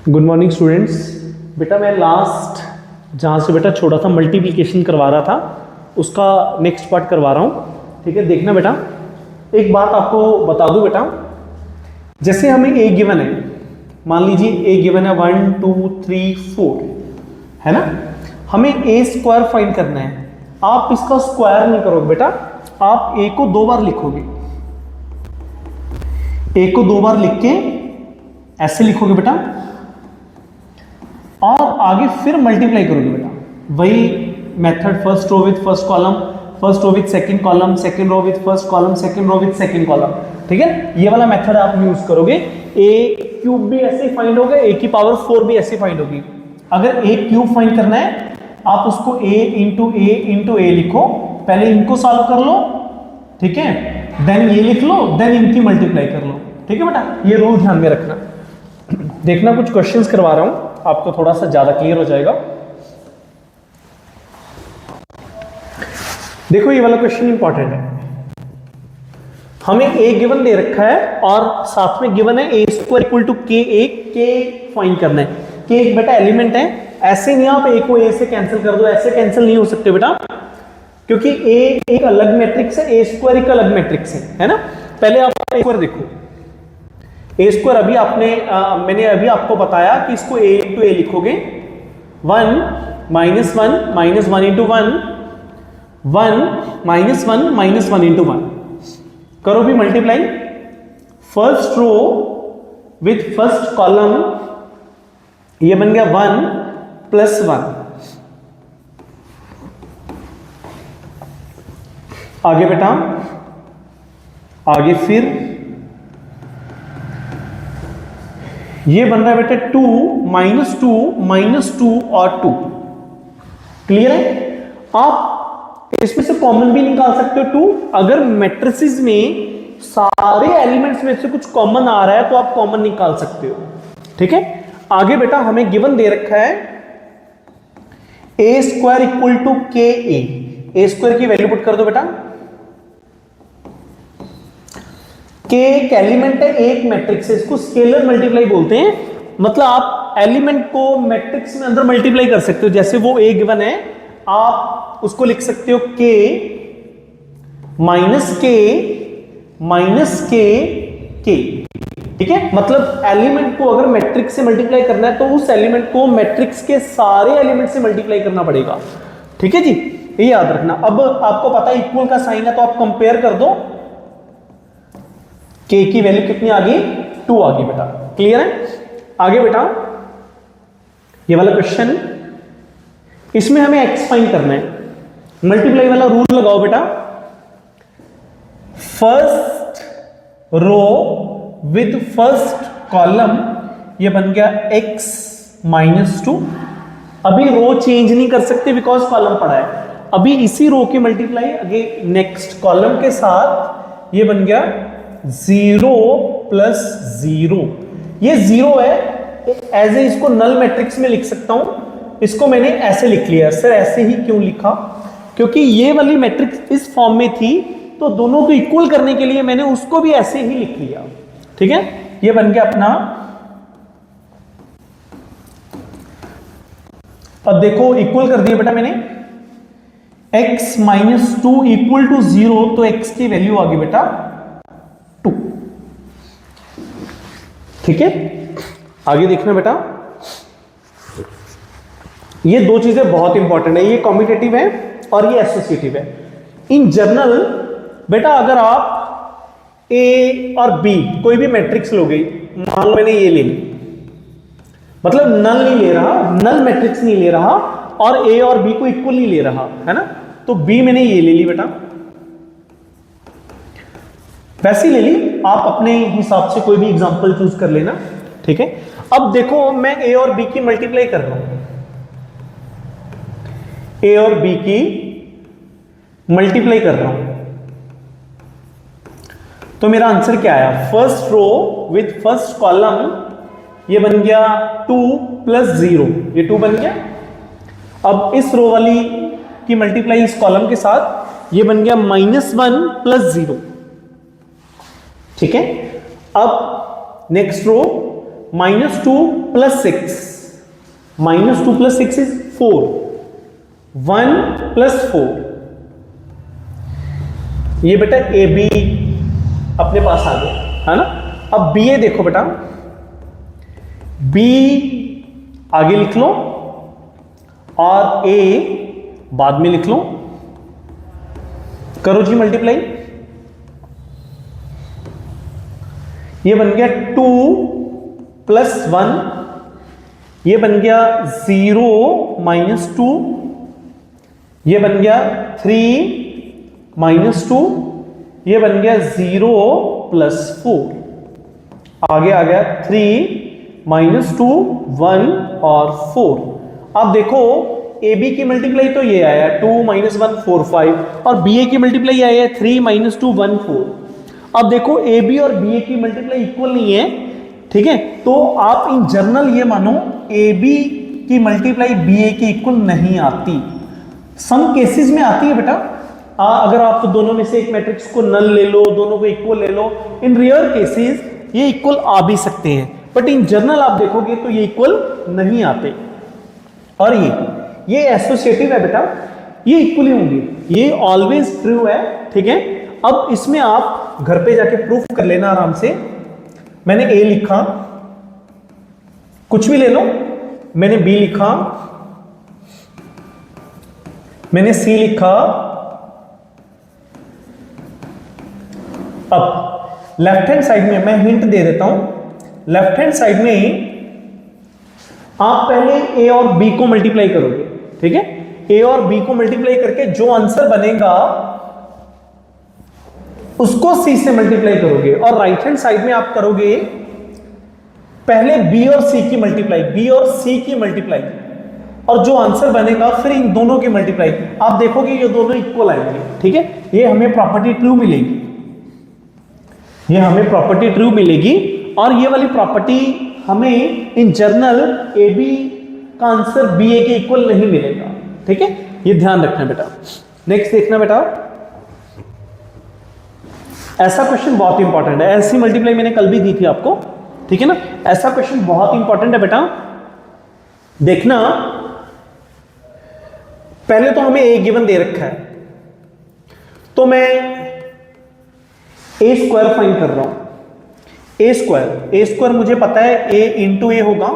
Good morning students. बेटा मैं last जहाँ से बेटा छोड़ा था मल्टीप्लिकेशन करवा रहा था उसका नेक्स्ट पार्ट करवा रहा हूँ। ठीक है, देखना बेटा, एक बात आपको बता दूँ बेटा, जैसे हमें ए गिवन है, मान लीजिए ए गिवन है 1 2 3 4 है ना, हमें ए स्क्वायर फाइंड करना है। आप इसका स्क्वायर नहीं करोगे बेटा, आप ए को 2 बार लिखोगे, ए को 2 बार लिख के ऐसे लिखोगे बेटा और आगे फिर मल्टीप्लाई करोगे बेटा। वही method, first row with first column, first row with second column, second row with first column, second row with second column. ठीक है, ये वाला मेथड आप यूज करोगे। ए क्यूब भी ऐसे फाइंड होगा, ए की पावर 4 भी ऐसे फाइंड होगी। अगर ए क्यूब फाइंड करना है आप उसको ए इंटू ए लिखो, पहले इनको सॉल्व कर लो, ठीक है, देन ये लिख लो, देन इनकी मल्टीप्लाई कर लो। ठीक है बेटा, ये रूल ध्यान में रखना। देखना कुछ क्वेश्चंस करवा रहा हूं, आपको थोड़ा सा ज्यादा क्लियर हो जाएगा। देखो ये वाला क्वेश्चन इंपॉर्टेंट है। हमें ए गिवन दे रखा है और साथ में गिवन है ए स्क्वायर इक्वल टू के। के फाइंड करना है। के एक बेटा एलिमेंट है, ऐसे नहीं आप ए को ए से कैंसिल कर दो, ऐसे कैंसिल नहीं हो सकते बेटा, क्योंकि ए एक अलग मैट्रिक्स है, ए स्क्वायर एक अलग मैट्रिक्स है ना। पहले आप ए स्क्वायर देखो, ए स्क्वायर अभी मैंने अभी आपको बताया कि इसको ए इंटू ए लिखोगे, 1 माइनस 1 इंटू 1, 1 माइनस 1 इंटू 1। करो भी multiply, first row with first column, ये बन गया 1 प्लस 1। आगे बेटा, आगे फिर ये बन रहा है बेटा 2 माइनस 2 और 2। क्लियर है? आप इसमें से कॉमन भी निकाल सकते हो 2। अगर मैट्रिसेस में सारे एलिमेंट्स में से कुछ कॉमन आ रहा है तो आप कॉमन निकाल सकते हो। ठीक है, आगे बेटा हमें गिवन दे रखा है ए स्क्वायर इक्वल टू के ए। ए स्क्वायर की वैल्यू पुट कर दो बेटा। के एक एलिमेंट है, एक मैट्रिक्स है, इसको स्केलर मल्टीप्लाई बोलते हैं। मतलब आप एलिमेंट को मैट्रिक्स में अंदर मल्टीप्लाई कर सकते हो। जैसे वो ए गिवन है, आप उसको लिख सकते हो के माइनस के। ठीक है, मतलब एलिमेंट को अगर मैट्रिक्स से मल्टीप्लाई करना है तो उस एलिमेंट को मैट्रिक्स के सारे एलिमेंट से मल्टीप्लाई करना पड़ेगा। ठीक है जी, ये याद रखना। अब आपको पता है इक्वल का साइन है तो आप कंपेयर कर दो, के की वैल्यू कितनी आ गई, 2 आ गई बेटा। क्लियर है? आगे बेटा ये वाला क्वेश्चन, इसमें हमें एक्स फाइंड करना है। मल्टीप्लाई वाला रूल लगाओ बेटा, first row with first column, ये बन गया x माइनस 2। अभी रो चेंज नहीं कर सकते बिकॉज कॉलम पड़ा है। अभी इसी रो की मल्टीप्लाई आगे नेक्स्ट कॉलम के साथ, ये बन गया 0 प्लस 0। ये 0 है, एज ए इसको नल मैट्रिक्स में लिख सकता हूं। इसको मैंने ऐसे लिख लिया। सर ऐसे ही क्यों लिखा? क्योंकि ये वाली मैट्रिक्स इस फॉर्म में थी तो दोनों को इक्वल करने के लिए मैंने उसको भी ऐसे ही लिख लिया। ठीक है, ये बन गया अपना। अब देखो इक्वल कर दिया बेटा मैंने, x माइनस 2 इक्वल टू 0, तो x की वैल्यू आ गई बेटा 2। ठीक है, आगे देखना बेटा, ये दो चीजें बहुत इंपॉर्टेंट है। ये कॉम्पिटिटिव है और ये एसोसिएटिव है। इन जनरल बेटा अगर आप ए और बी कोई भी मैट्रिक्स लोगे, मान लो मैंने ये ले ली, मतलब नल नहीं ले रहा, नल मैट्रिक्स नहीं ले रहा और ए और बी को इक्वल नहीं ले रहा है ना, तो बी मैंने ये ले ली बेटा, वैसी ले ली। आप अपने हिसाब से कोई भी एग्जांपल चूज कर लेना। ठीक है, अब देखो मैं ए और बी की मल्टीप्लाई कर रहा हूं, ए और बी की मल्टीप्लाई कर रहा हूं, तो मेरा आंसर क्या आया? First row with first column, ये बन गया 2 प्लस 0, ये 2 बन गया। अब इस रो वाली की मल्टीप्लाई इस कॉलम के साथ, ये बन गया -1 प्लस 0। ठीक है, अब नेक्स्ट रो -2 + 6, -2 + 6 इज 4, 1 + 4, ये बेटा ए बी अपने पास आ गया, है ना। अब बी ए देखो बेटा, बी आगे लिख लो और ए बाद में लिख लो, करो जी मल्टीप्लाई। ये बन गया 2 + 1, ये बन गया 0 - 2, ये बन गया 3 - 2, ये बन गया 0 + 4, आगे आ गया 3 - 2, 1 और 4। अब देखो ए बी की मल्टीप्लाई तो ये आया 2 - 1 4 5, और बी ए की मल्टीप्लाई आया 3 - 2 1 4। अब देखो ए बी और बी ए की मल्टीप्लाई इक्वल नहीं है, ठीक है, तो आप इन जनरल ये मानो ए बी की मल्टीप्लाई बी ए की इक्वल नहीं आती, सम केसेस में आती है बेटा। अगर आप दोनों में से एक मैट्रिक्स को नल ले लो, दोनों को इक्वल ले लो, इन रेयर केसेस ये इक्वल आ भी सकते हैं, बट इन जनरल आप देखोगे तो ये इक्वल नहीं आते। और ये एसोसिएटिव है बेटा, ये इक्वली होंगे, ये ऑलवेज ट्रू है, ठीक है। अब इसमें आप घर पे जाके प्रूफ कर लेना आराम से। मैंने ए लिखा, कुछ भी ले लो, मैंने बी लिखा, मैंने सी लिखा। अब लेफ्ट हैंड साइड में मैं हिंट दे देता हूं, लेफ्ट हैंड साइड में आप पहले ए और बी को मल्टीप्लाई करोगे, ठीक है। ए और बी को मल्टीप्लाई करके जो आंसर बनेगा उसको सी से मल्टीप्लाई करोगे, और राइट हैंड साइड में आप करोगे पहले बी और सी की मल्टीप्लाई, बी और सी की मल्टीप्लाई, और जो आंसर बनेगा फिर इन दोनों की मल्टीप्लाई। आप देखोगे ये दोनों इक्वल आएंगे, ठीक है। ये हमें प्रॉपर्टी ट्रू मिलेगी, ये हमें प्रॉपर्टी ट्रू मिलेगी, और ये वाली प्रॉपर्टी हमें इन जनरल ए बी का आंसर बी ए के इक्वल नहीं मिलेगा, ठीक है, ये ध्यान रखना बेटा। नेक्स्ट देखना बेटा, ऐसा क्वेश्चन बहुत इंपॉर्टेंट है, ऐसी मल्टीप्लाई मैंने कल भी दी थी आपको, ठीक है ना। ऐसा क्वेश्चन बहुत इंपॉर्टेंट है बेटा, देखना। पहले तो हमें ए गिवन दे रखा है, तो मैं ए स्क्वायर फाइंड कर रहा हूं। ए स्क्वायर मुझे पता है ए इंटू ए होगा,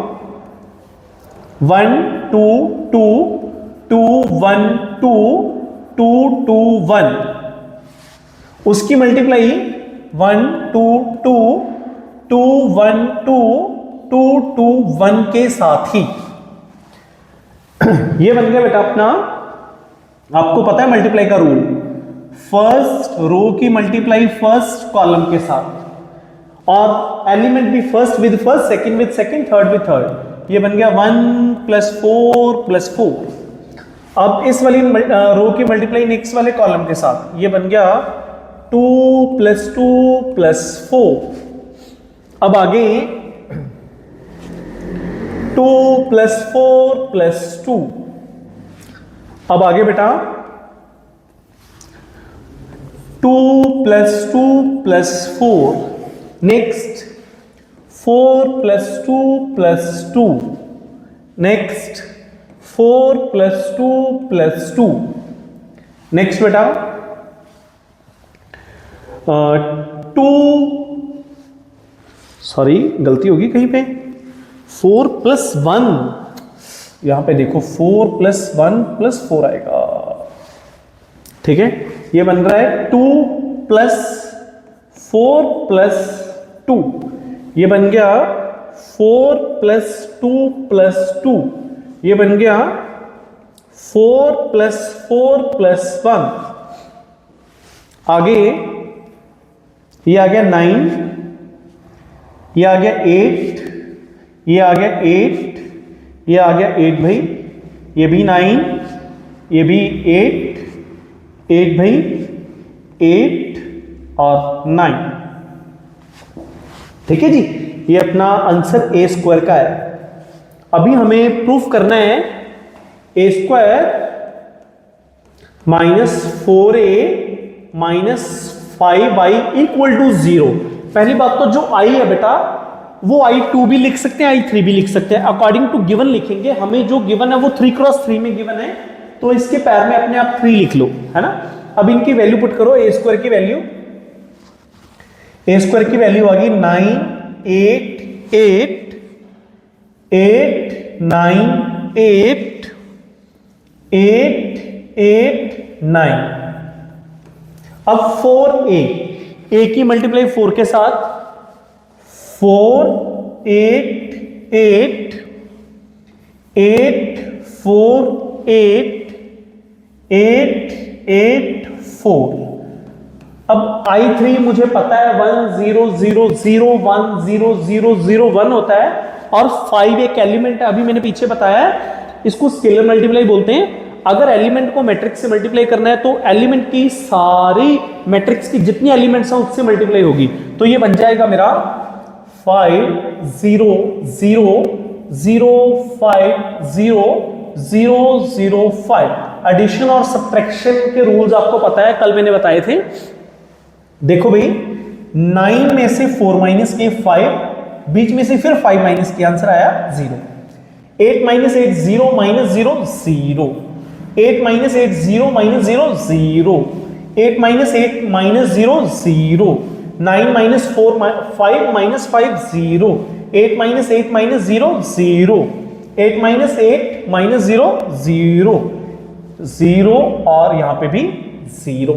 1 2 2 2 1 2 2 2 1, उसकी मल्टीप्लाई 1 2 2 2 1 2 2 2 1 के साथ ही ये बन गया बेटा अपना, आपको पता है मल्टीप्लाई का रूल, फर्स्ट रो की मल्टीप्लाई फर्स्ट कॉलम के साथ, और एलिमेंट भी first with first, second with second, third with third. ये बन गया 1 + 4 + 4। अब इस वाली रो की मल्टीप्लाई नेक्स्ट वाले कॉलम के साथ, ये बन गया 2 + 2 + 4। अब आगे 2 + 4 + 2। अब आगे बेटा 2 + 2 + 4, नेक्स्ट 4 + 2 + 2, नेक्स्ट 4 + 2 + 2, नेक्स्ट बेटा 2, सॉरी गलती होगी कहीं पे, 4 + 1, यहां पे देखो 4 + 1 + 4 आएगा, ठीक है। ये बन रहा है 2 + 4 + 2, ये बन गया 4 + 2 + 2, ये बन गया 4 + 4 + 1। आगे ये आ गया 9, ये आ गया 8, ये आ गया 8, ये आ गया 8 भाई, ये भी 9, ये भी 8, 8 भाई 8 और 9, ठीक है जी। ये अपना आंसर ए स्क्वायर का है। अभी हमें प्रूफ करना है ए स्क्वायर -4a - 5i = 0। पहली बात तो जो i है बेटा वो I2 भी लिख सकते हैं, I3 भी लिख सकते हैं, अकॉर्डिंग टू गिवन लिखेंगे। हमें जो गिवन है वो 3x3 में गिवन है, तो इसके पैर में अपने आप 3 लिख लो, है ना। अब इनकी वैल्यू पुट करो, ए स्क्वायर की वैल्यू, ए स्क्वायर की वैल्यू आ गई 9 8 8 8 9 8 8 8 9। अब 4a, a की मल्टीप्लाई 4 के साथ 4 8 8 8 4 8 8 8 4। अब I3 मुझे पता है 1 0 0 0 1 0 0 0 1 होता है, और 5 एक एलिमेंट है, अभी मैंने पीछे बताया है, इसको स्केलर मल्टीप्लाई बोलते हैं। अगर एलिमेंट को मैट्रिक्स से मल्टीप्लाई करना है तो एलिमेंट की सारी मैट्रिक्स की जितनी एलिमेंट्स हैं उससे मल्टीप्लाई होगी, तो ये बन जाएगा मेरा 5 0 0 0 5 0 0 0 5। एडिशन और सब्ट्रैक्शन के रूल्स आपको पता है, कल मैंने बताए थे। देखो भाई 9 में से 4 माइनस के 5, बीच में से फिर 5 माइनस के, आंसर आया 0। 8 minus 8 0 minus 0 0, 8 minus 8 0 minus 0 0, 8 minus 8 minus 0 0, 9 minus 4 5 minus 5 0, 8 minus 8 minus 0 0, 8 minus 8 minus 0 0 0, और यहां पे भी 0।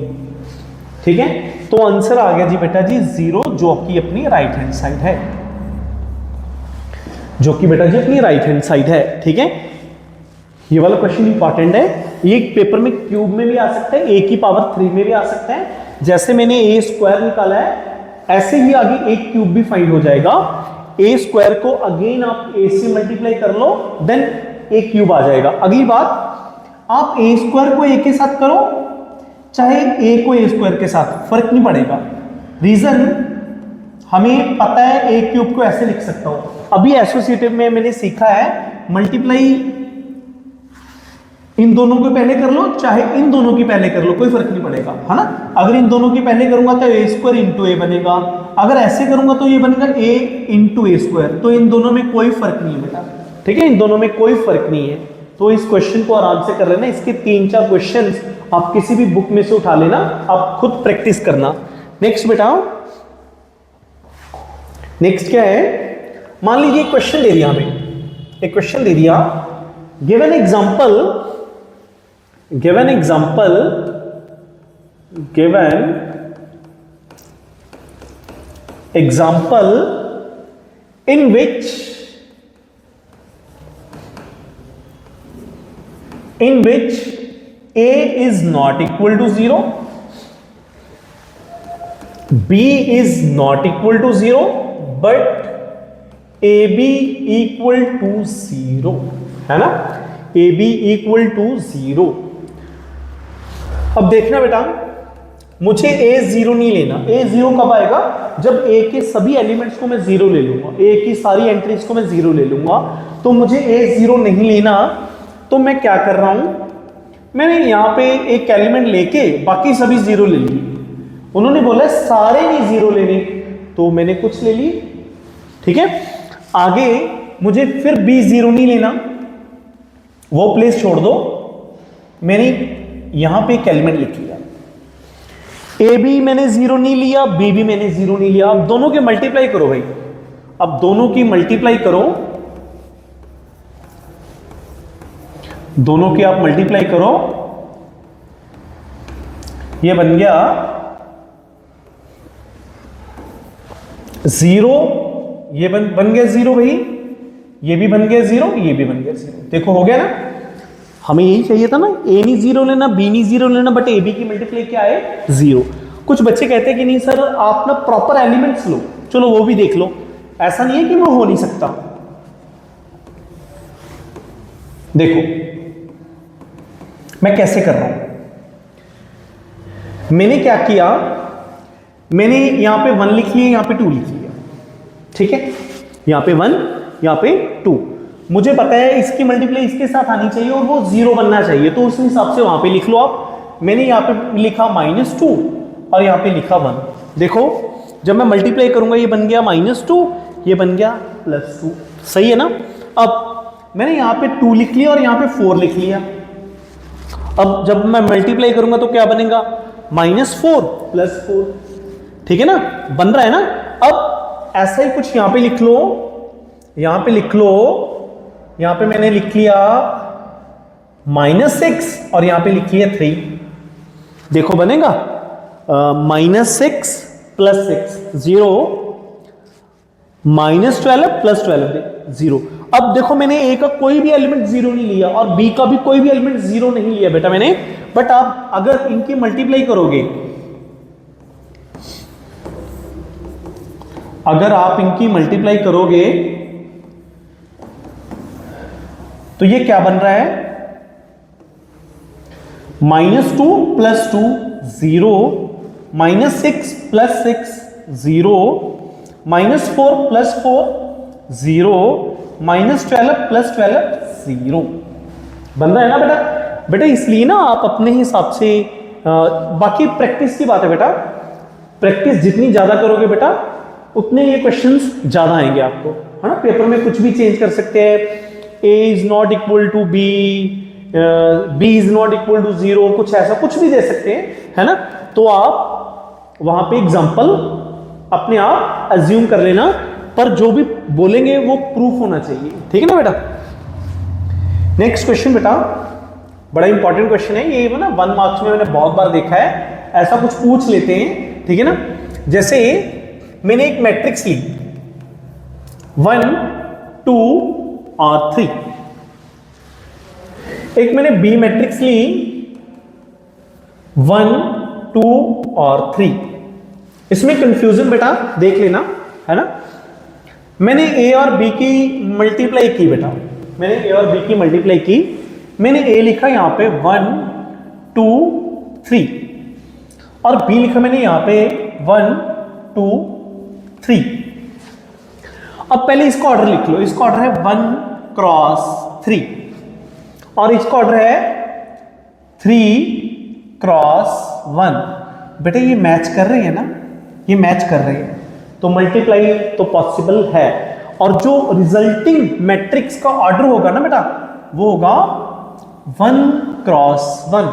ठीक है, तो आंसर आ गया जी बेटा जी 0, जो कि अपनी राइट हैंड साइड है, जो कि बेटा जी अपनी राइट हैंड साइड है। ठीक है, ये वाला क्वेश्चन इंपॉर्टेंट है, ये पेपर में क्यूब में भी आ सकता है, a की पावर 3 में भी आ सकता है। जैसे मैंने a स्क्वायर निकाला है, ऐसे ही आगे एक क्यूब भी फाइंड हो जाएगा। a स्क्वायर को अगेन आप a से मल्टीप्लाई कर लो, देन a क्यूब आ जाएगा। अगली बात, आप a स्क्वायर को a के साथ करो, चाहे a को a स्क्वायर के साथ, फर्क नहीं पड़ेगा। रीजन, हमें पता है a क्यूब को ऐसे लिख सकता हूं। अभी एसोसिएटिव में मैंने सीखा है मल्टीप्लाई इन दोनों को पहले कर लो, चाहे इन दोनों की पहले कर लो, कोई फर्क नहीं पड़ेगा, है ना। अगर इन दोनों की पहले करूंगा तो a स्क्वायर इंटू ए बनेगा, अगर ऐसे करूंगा तो ये बनेगा a इंटू ए स्क्वायर। तो इन दोनों में कोई फर्क नहीं है बेटा, ठीक है, इन दोनों में कोई फर्क नहीं है। तो इस क्वेश्चन को आराम से कर लेना, इसके 3-4 क्वेश्चन आप किसी भी बुक में से उठा लेना, आप खुद प्रैक्टिस करना। नेक्स्ट बेटा, नेक्स्ट क्या है, मान लीजिए क्वेश्चन दे दिया हमें, एक क्वेश्चन दे दिया, given example in which a is not equal to 0, b is not equal to 0, but ab equal to 0, है ना, ab equal to 0। अब देखना बेटा, मुझे a 0 नहीं लेना। a 0 कब आएगा, जब a के सभी एलिमेंट्स को मैं 0 ले लूंगा, a की सारी एंट्रीज को मैं 0 ले लूंगा। तो मुझे a 0 नहीं लेना, तो मैं क्या कर रहा हूं, मैंने यहां पे एक एलिमेंट लेके बाकी सभी 0 ले लिए। उन्होंने बोला सारे नहीं 0 लेने, तो मैंने कुछ ले ली। ठीक है, आगे मुझे फिर b 0 नहीं लेना, वो प्लेस छोड़ दो, मैंने यहां पे एक एलिमेंट लिख लिया। ए भी मैंने 0 नहीं लिया, बी भी मैंने 0 नहीं लिया। अब दोनों के मल्टीप्लाई करो भाई, अब दोनों की मल्टीप्लाई करो, दोनों की आप मल्टीप्लाई करो, ये बन गया 0, ये बन गया 0 भाई, ये भी बन गया 0, ये भी बन गया 0। देखो हो गया ना, हमें यही चाहिए था ना, a नहीं 0 लेना, b नहीं 0 लेना, बट ab की मल्टीप्लाई क्या है 0। कुछ बच्चे कहते हैं कि नहीं सर आप ना प्रॉपर एलिमेंट्स लो, चलो वो भी देख लो। ऐसा नहीं है कि वो हो नहीं सकता। देखो मैं कैसे कर रहा हूं, मैंने क्या किया, मैंने यहां पे 1 लिख लिया, यहां पे 2 लिख लिया। ठीक है, यहां पे 1, यहां पे 2। मुझे पता है इसकी मल्टीप्लाई इसके साथ आनी चाहिए और वो 0 बनना चाहिए, तो उस हिसाब से वहां पे लिख लो आप। मैंने यहां पे लिखा -2 और यहां पे लिखा 1। देखो जब मैं मल्टीप्लाई करूंगा ये बन गया -2, ये बन गया +2। सही है ना। अब मैंने यहाँ पे 2 लिख लिया और यहाँ पे 4 लिख लिया। अब जब मैं मल्टीप्लाई करूंगा तो क्या बनेगा, -4 + 4। ठीक है ना, बन रहा है ना। अब ऐसा ही कुछ यहाँ पे लिख लो, यहाँ पे लिख लो, यहाँ पे मैंने लिख लिया -6 और यहाँ पे लिख लिया 3। देखो बनेगा -6 + 6 0, -12 + 12 0। अब देखो मैंने ए का कोई भी एलिमेंट 0 नहीं लिया और बी का भी कोई भी एलिमेंट 0 नहीं लिया बेटा मैंने। बट आप अगर इनकी मल्टीप्लाई करोगे, अगर आप इनकी मल्टीप्लाई करोगे तो ये क्या बन रहा है, -2 + 2 0, -6 + 6 0, -4 + 4 0, -12 + 12 0। बन रहा है ना बेटा। बेटा इसलिए ना आप अपने हिसाब से बाकी प्रैक्टिस की बात है बेटा, प्रैक्टिस जितनी ज्यादा करोगे बेटा उतने ये क्वेश्चंस ज्यादा आएंगे आपको, है ना। पेपर में कुछ भी चेंज कर सकते हैं, a is not equal to b, b is not equal to 0, कुछ ऐसा कुछ भी दे सकते हैं, है ना। तो आप वहां पे एग्जांपल अपने आप अज्यूम कर लेना, पर जो भी बोलेंगे वो प्रूफ होना चाहिए। ठीक है ना बेटा। नेक्स्ट क्वेश्चन बेटा बड़ा इंपॉर्टेंट क्वेश्चन है ये, ना 1 मार्क्स में मैंने बहुत बार देखा है, ऐसा कुछ पूछ लेते हैं। ठीक है ना, जैसे मैंने एक मैट्रिक्स ली 1 2 और 3, एक मैंने बी मैट्रिक्स ली 1 2 और 3। इसमें कंफ्यूजन बेटा देख लेना, है ना। मैंने ए और बी की मल्टीप्लाई की बेटा, मैंने ए और बी की मल्टीप्लाई की, मैंने ए लिखा यहां पे 1 2 3 और बी लिखा मैंने यहां पे 1 2 3। अब पहले इसका ऑर्डर लिख लो, इसका ऑर्डर है 1 × 3 और इसका ऑर्डर है 3 × 1। बेटा ये मैच कर रही है ना, ये मैच कर रही है, तो मल्टीप्लाई तो पॉसिबल है। और जो रिजल्टिंग मैट्रिक्स का ऑर्डर होगा ना बेटा वो होगा 1 × 1।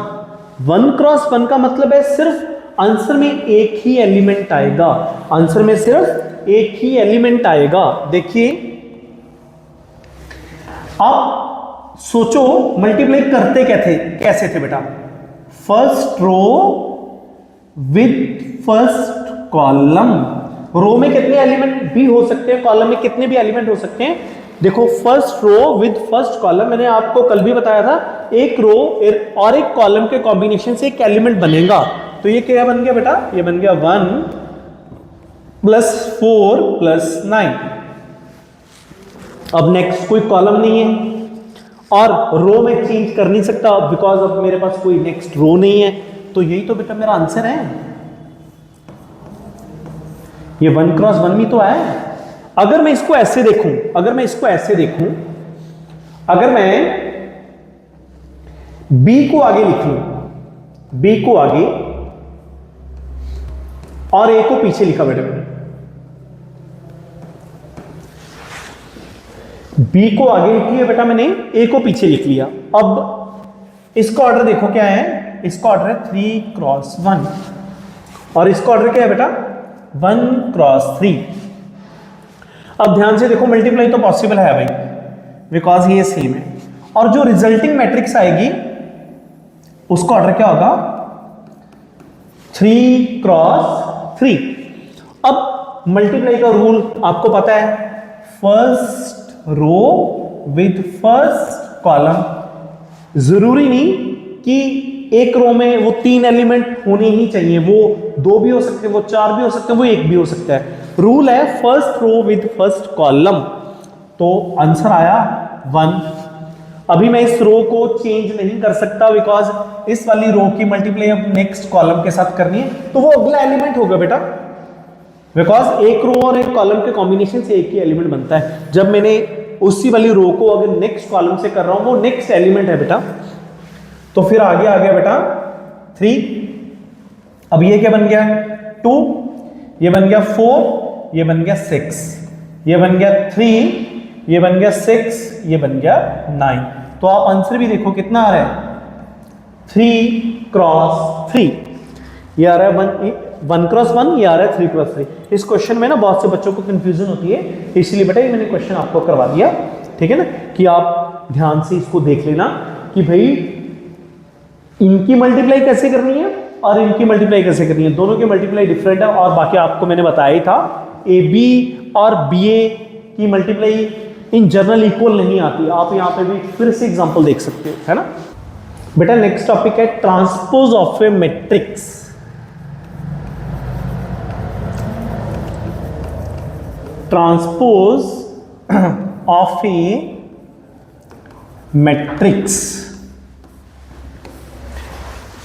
1 × 1 का मतलब है सिर्फ आंसर में एक ही एलिमेंट आएगा, आंसर में सिर्फ एक ही एलिमेंट आएगा। देखिए आप सोचो मल्टीप्लाई करते कैसे थे बेटा, first row with first column. Row में कितने एलिमेंट भी हो सकते हैं, कॉलम में कितने भी एलिमेंट हो सकते हैं। देखो first row with first column, मैंने आपको कल भी बताया था, एक रो और एक कॉलम के कॉम्बिनेशन से एक एलिमेंट बनेगा। तो ये क्या बन गया बेटा, ये बन गया 1 + 4 + 9। अब नेक्स्ट कोई कॉलम नहीं है और रो में चेंज कर नहीं सकता बिकॉज अब मेरे पास कोई नेक्स्ट रो नहीं है। तो यही तो बेटा मेरा आंसर है, ये 1 × 1 भी तो है। अगर मैं इसको ऐसे देखूं, अगर मैं इसको ऐसे देखूं, अगर मैं b को आगे लिख लूं, b को आगे और a को पीछे लिखा बेटा मैंने, b को आगे लिख लिया बेटा मैंने, a को पीछे लिख लिया। अब इसका ऑर्डर देखो क्या है, इसका ऑर्डर है 3 × 1 और इसका ऑर्डर क्या है बेटा 1 × 3। अब ध्यान से देखो मल्टीप्लाई तो पॉसिबल है भाई बिकॉज ये सेम है, और जो रिजल्टिंग मैट्रिक्स आएगी उसका ऑर्डर क्या होगा 3 × 3। अब मल्टीप्लाई का रूल आपको पता है, first row with first column. जरूरी नहीं कि एक रो में वो 3 एलिमेंट होने ही चाहिए, वो 2 भी हो सकते हैं, वो 4 भी हो सकते हैं, वो 1 भी हो सकता है। रूल है first row with first column. तो आंसर आया 1। अभी मैं इस रो को चेंज नहीं कर सकता बिकॉज इस वाली रो की मल्टीप्लाई अब नेक्स्ट कॉलम के साथ करनी है, तो वो अगला एलिमेंट होगा बेटा, बिकॉज एक रो और एक कॉलम के कॉम्बिनेशन से एक ही एलिमेंट बनता है। जब मैंने उसी वाली रो को अगर नेक्स्ट कॉलम से कर रहा हूं वो नेक्स्ट एलिमेंट है बेटा। तो फिर आगे आ गया बेटा 3, अब ये क्या बन गया 2, ये बन गया 4, ये बन गया 6। ये बन गया 3, ये बन गया 6, ये बन गया 9। तो आप आंसर भी देखो कितना आ रहा है, 3 क्रॉस 3। ये आ रहा है 1 क्रॉस 1, ये आ रहा है 3 क्रॉस 3। इस क्वेश्चन में ना बहुत से बच्चों को कंफ्यूजन होती है, इसलिए बेटा ये मैंने क्वेश्चन आपको करवा दिया, ठीक है ना, कि आप ध्यान से इसको देख लेना कि भाई इनकी मल्टीप्लाई कैसे करनी है और इनकी मल्टीप्लाई कैसे करनी है, दोनों की मल्टीप्लाई डिफरेंट है। और बाकी आपको मैंने बताया ही था, ए बी और बी ए की मल्टीप्लाई इन जनरल इक्वल नहीं आती। आप यहाँ पे भी फिर से एग्जांपल देख सकते हो, है ना बेटा। नेक्स्ट टॉपिक है transpose of A matrix. Transpose of A matrix.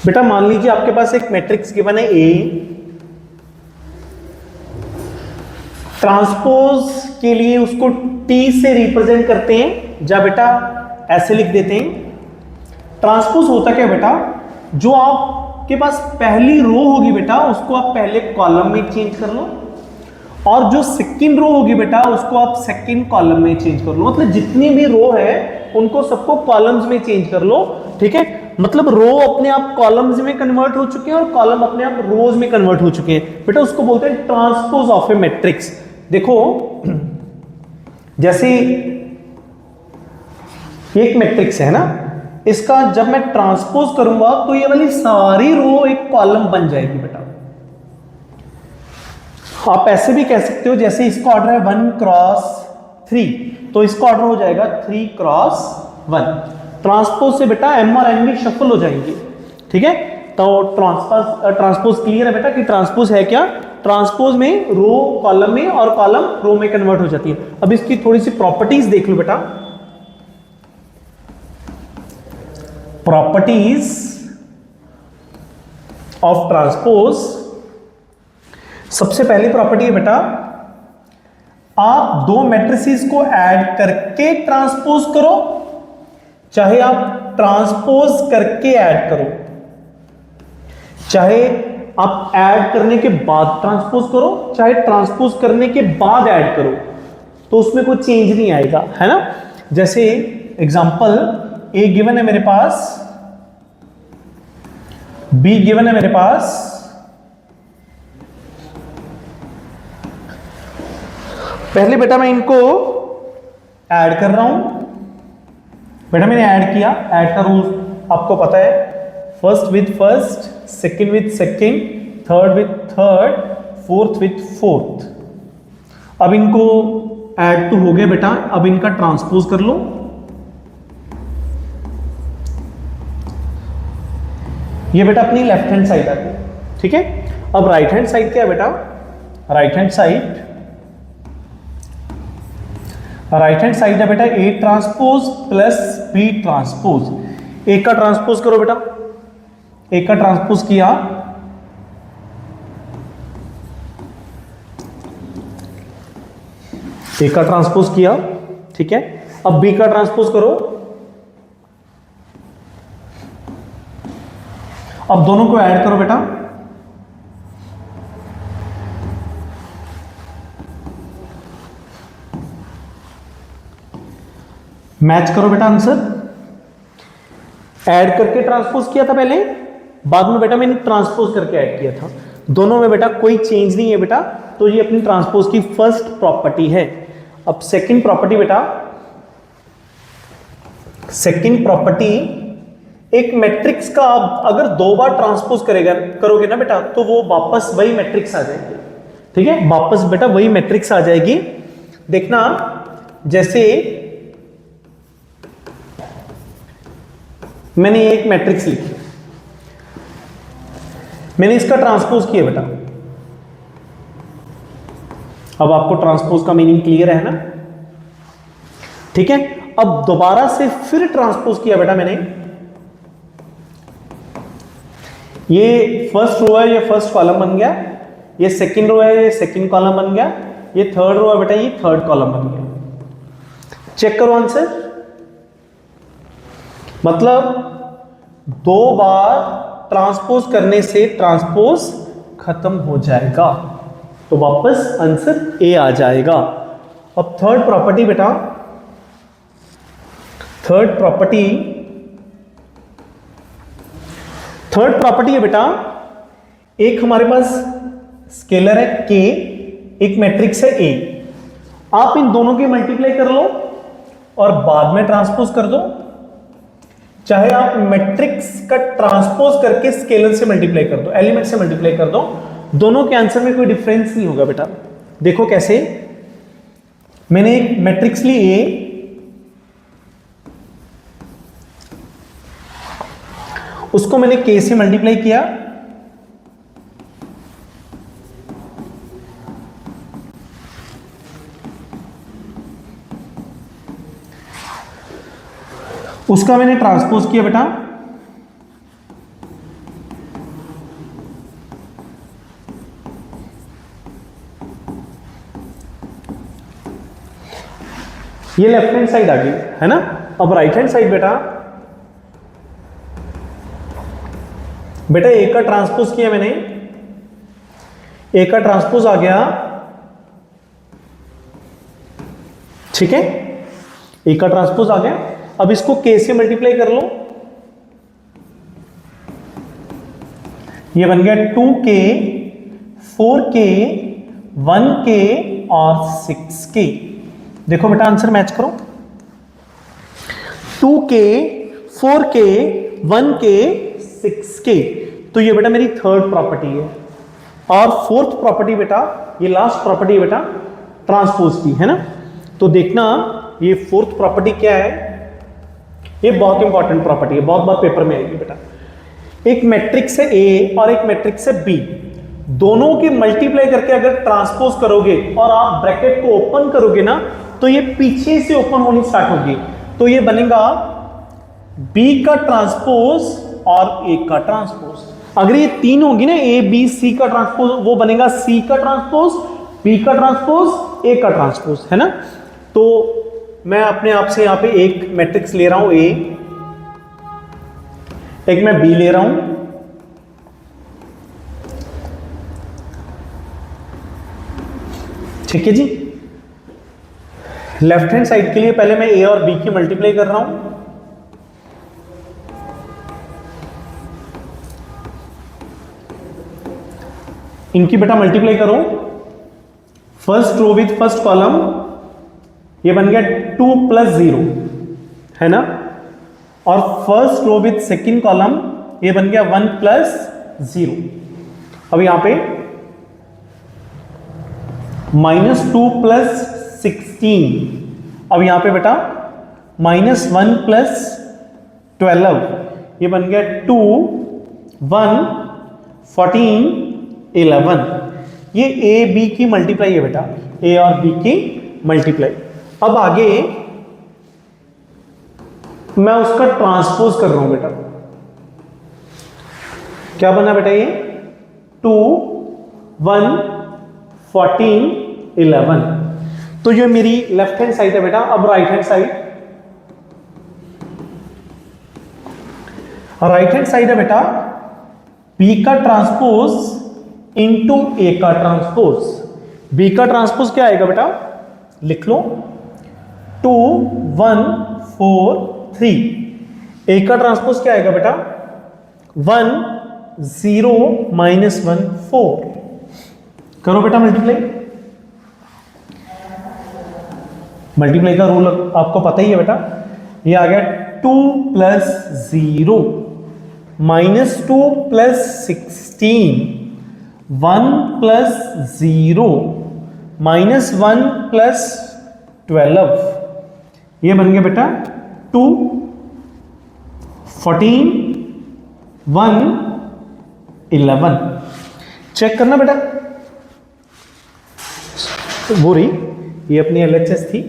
बेटा मान लीजिए आपके पास एक मैट्रिक्स गिवन है ए, ट्रांसपोज के लिए उसको टी से रिप्रेजेंट करते हैं। जा बेटा ऐसे लिख देते हैं। ट्रांसपोज होता क्या बेटा, जो आपके पास पहली रो होगी बेटा उसको आप पहले कॉलम में चेंज कर लो, और जो सेकंड रो होगी बेटा उसको आप सेकंड कॉलम में चेंज कर लो। मतलब जितनी भी रो है उनको सबको कॉलम्स में चेंज कर लो, ठीक है। मतलब रो अपने आप कॉलम्स में कन्वर्ट हो चुके हैं और कॉलम अपने आप रोज में कन्वर्ट हो चुके हैं बेटा, उसको बोलते हैं ट्रांसपोज ऑफ ए मैट्रिक्स। देखो जैसे एक मैट्रिक्स है ना, इसका जब मैं ट्रांसपोज करूंगा तो ये वाली सारी रो एक कॉलम बन जाएगी बेटा। आप ऐसे भी कह सकते हो, जैसे इसका ऑर्डर है 1 क्रॉस 3, तो इसका ऑर्डर हो जाएगा 3 क्रॉस 1। ट्रांसपोज से बेटा एम और एन भी शफल हो जाएंगे, ठीक है। तो ट्रांसपोज क्लियर है बेटा कि ट्रांसपोज है क्या, ट्रांसपोज में रो कॉलम में और कॉलम रो में कन्वर्ट हो जाती है। अब इसकी थोड़ी सी प्रॉपर्टीज देख लो बेटा। प्रॉपर्टीज ऑफ ट्रांसपोज, सबसे पहली प्रॉपर्टी है बेटा, आप दो मैट्रिसेस को ऐड करके ट्रांसपोज करो, चाहे आप ट्रांसपोज करके ऐड करो, चाहे आप ऐड करने के बाद ट्रांसपोज करो, चाहे ट्रांसपोज करने के बाद ऐड करो, तो उसमें कोई चेंज नहीं आएगा, है ना। जैसे एग्जांपल ए गिवन है मेरे पास, बी गिवन है मेरे पास, पहले बेटा मैं इनको ऐड कर रहा हूं। बेटा मैंने ऐड किया, ऐड का रूल आपको पता है, first with first, second with second, third with third, fourth with fourth. अब इनको ऐड तो हो गया बेटा, अब इनका ट्रांसपोज कर लो। ये बेटा अपनी लेफ्ट हैंड साइड आ गई, ठीक है। अब राइट हैंड साइड क्या है बेटा, राइट हैंड साइड है बेटा A transpose plus B transpose. A का ट्रांसपोज करो बेटा, ए का ट्रांसपोज किया, ए का ट्रांसपोज किया, ठीक है। अब बी का ट्रांसपोज करो। अब दोनों को ऐड करो बेटा, मैच करो बेटा आंसर। ऐड करके ट्रांसपोज किया था पहले, बाद में बेटा मैंने ट्रांसपोज करके ऐड किया था, दोनों में बेटा कोई चेंज नहीं है बेटा, तो ये अपनी ट्रांसपोज की फर्स्ट प्रॉपर्टी है। अब सेकंड प्रॉपर्टी बेटा, सेकंड प्रॉपर्टी, एक मैट्रिक्स का आप अगर दो बार ट्रांसपोज करोगे ना बेटा, तो वो वापस वही मैट्रिक्स आ जाएगी, ठीक है, वापस बेटा वही मैट्रिक्स आ जाएगी। देखना, जैसे मैंने एक मैट्रिक्स लिखी, मैंने इसका ट्रांसपोज किया बेटा। अब आपको ट्रांसपोज का मीनिंग क्लियर है ना, ठीक है। अब दोबारा से फिर ट्रांसपोज किया बेटा मैंने, ये फर्स्ट रो है, ये फर्स्ट कॉलम बन गया, ये सेकंड रो है, ये सेकंड कॉलम बन गया, ये थर्ड रो है बेटा, ये थर्ड कॉलम बन गया। चेक करो आंसर, मतलब दो बार ट्रांसपोज करने से ट्रांसपोज खत्म हो जाएगा, तो वापस आंसर ए आ जाएगा। अब थर्ड प्रॉपर्टी बेटा, थर्ड प्रॉपर्टी है बेटा, एक हमारे पास स्केलर है k, एक मैट्रिक्स है A। आप इन दोनों की मल्टीप्लाई कर लो और बाद में ट्रांसपोज कर दो, चाहे आप मैट्रिक्स का ट्रांसपोज करके स्केलर से मल्टीप्लाई कर दो, एलिमेंट से मल्टीप्लाई कर दो, दोनों के आंसर में कोई डिफरेंस नहीं होगा बेटा। देखो कैसे, मैंने एक मैट्रिक्स ली A, उसको मैंने k से मल्टीप्लाई किया, उसका मैंने ट्रांसपोज किया बेटा, ये लेफ्ट हैंड साइड आ गई है ना। अब राइट हैंड साइड बेटा, ए का ट्रांसपोज किया मैंने, ए का ट्रांसपोज आ गया, ठीक है, ए का ट्रांसपोज आ गया। अब इसको k से मल्टीप्लाई कर लो, ये बन गया 2k, 4k, 1k और 6k। देखो बेटा आंसर मैच करो, 2k, 4k, 1k, 6k। तो ये बेटा मेरी थर्ड प्रॉपर्टी है। और फोर्थ प्रॉपर्टी बेटा, ये लास्ट प्रॉपर्टी है बेटा ट्रांसपोज की, है ना। तो देखना ये फोर्थ प्रॉपर्टी क्या है, ये बहुत इंपॉर्टेंट प्रॉपर्टी है, बहुत बार पेपर में आएगी बेटा। एक मैट्रिक्स है A और एक मैट्रिक्स है B, दोनों की मल्टीप्लाई करके अगर ट्रांसपोज करोगे और आप ब्रैकेट को ओपन करोगे ना, तो ये पीछे से ओपन होनी स्टार्ट होगी। तो ये बनेगा B का ट्रांसपोज और A का ट्रांसपोज। अगर ये तीन होगी ना, A B C का ट्रांसपोज, वो बनेगा C का ट्रांसपोज, B का ट्रांसपोज, A का ट्रांसपोज, है ना। तो मैं अपने आप से यहां पे एक मैट्रिक्स ले रहा हूं A, एक मैं B ले रहा हूं, ठीक है जी। लेफ्ट हैंड साइड के लिए पहले मैं A और B की मल्टीप्लाई कर रहा हूं, इनकी बेटा मल्टीप्लाई करो, first row with first column, ये बन गया 2 + 0, है ना। और first row with second column, ये बन गया 1 + 0। अब यहां पे -2 + 16, अब यहां पे बेटा -1 + 12, ये बन गया 2, 1, 14, 11। ये A B की मल्टीप्लाई है बेटा, A और B की मल्टीप्लाई। अब आगे मैं उसका ट्रांसपोज कर रहा हूं बेटा, क्या बना बेटा ये 2, 1, 14, 11। तो ये मेरी लेफ्ट हैंड साइड है बेटा। अब right hand side, right hand side है बेटा B का ट्रांसपोज इंटू A का ट्रांसपोज। B का ट्रांसपोज क्या आएगा बेटा, लिख लो 2, 1, 4, 3। A का ट्रांसपोज क्या आएगा बेटा 1, 0, -1, 4। करो बेटा मल्टीप्लाई, मल्टीप्लाई का रूल आपको पता ही है बेटा। ये आ गया 2 + 0, -2 + 16, 1 + 0, -1 + 12। ये बन गया बेटा 2, 14, 1, 11। चेक करना बेटा, वो रही ये अपनी LHS थी,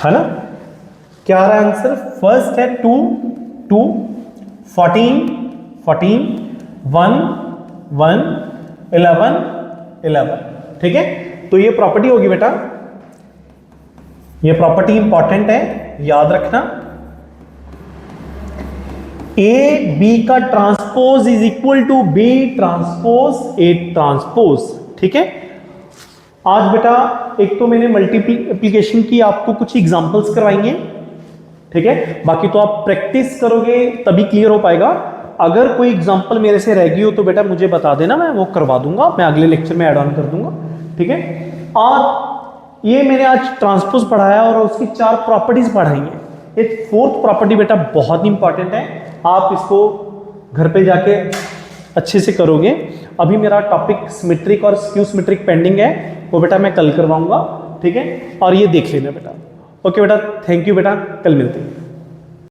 है ना। क्या आ रहा है आंसर, फर्स्ट है 2, 2, 14, 14, 1, 1, 11, 11। ठीक है, तो ये प्रॉपर्टी होगी बेटा, ये प्रॉपर्टी इंपॉर्टेंट है, याद रखना। A B का transpose is equal to B transpose A transpose. ठीक है, आज बेटा एक तो मैंने मल्टीप्लिकेशन की आपको कुछ एग्जांपल्स करवाएंगे, ठीक है, बाकी तो आप प्रैक्टिस करोगे तभी क्लियर हो पाएगा। अगर कोई एग्जांपल मेरे से रह गई हो तो बेटा मुझे बता देना, मैं वो करवा दूंगा, मैं अगले लेक्चर में ऐड ऑन कर दूंगा, ठीक है। और ये मैंने आज ट्रांसपोज पढ़ाया और उसकी 4 प्रॉपर्टीज पढ़ाई हैं। एक 4th प्रॉपर्टी बेटा बहुत इंपॉर्टेंट है, आप इसको घर पे जाके अच्छे से करोगे। अभी मेरा टॉपिक सिमेट्रिक और स्क्यू सिमेट्रिक पेंडिंग है, वो बेटा मैं कल करवाऊंगा, ठीक है। और ये देख लेना बेटा। ओके बेटा, थैंक यू बेटा, कल मिलते हैं।